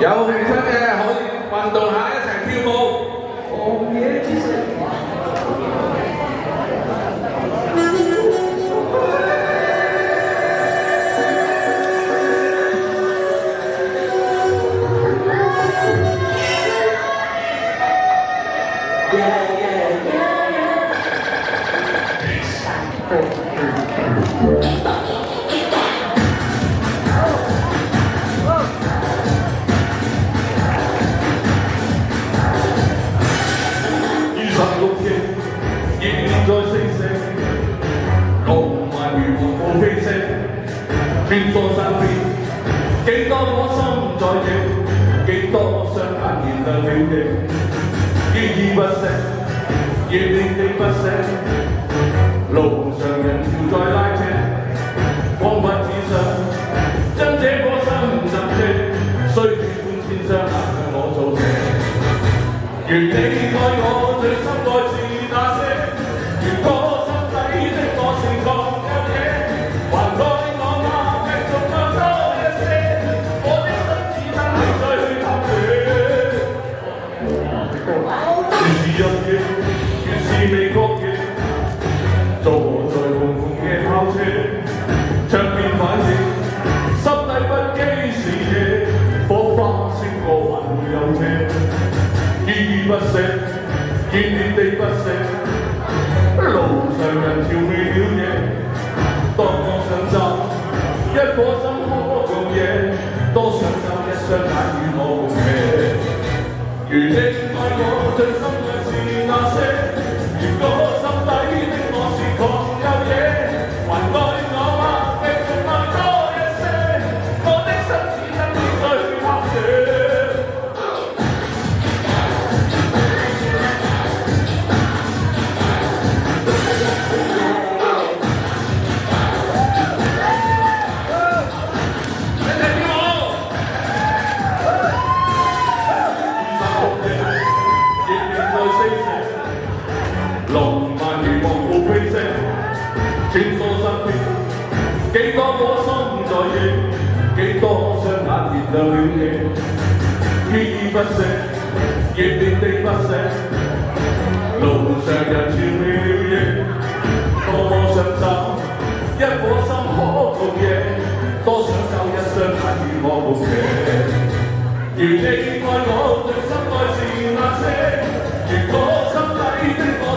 有興趣嘅可以運動下一齊跳舞。紅野之星。穿梭身邊，幾多顆心在跳，幾多雙眼燃亮了翼，依依不捨，熱烈地不捨。路上人潮在拉扯，彷彿只想將這顆心浸藉，雖主觀千雙眼向我造邪。願你愛我最深愛是那些，如果心底的我是狂有野，還愛。越是未覺嘅，坐在紅紅嘅跑車，窗邊反映，心底不羈是夜，火花星過還會有車，依依不捨，熱烈地不捨，路上人潮未了夜，當我想找一顆心可共夜，多想找一雙眼與我共騎，如你愛我最深愛。那些，如果心底的我是狂有野，還愛我嗎？繼續愛多一些，我的心似燈已最黑夜。浪漫如幕布飛升，穿梭身邊，幾多顆心在映，幾多雙眼燃亮了翼，依依不捨，熱烈地不捨。路上人潮未了夜，多麼想找一顆心可共夜，多想找一雙眼與我共騎。如你愛我最深愛是那些，如果心底的我。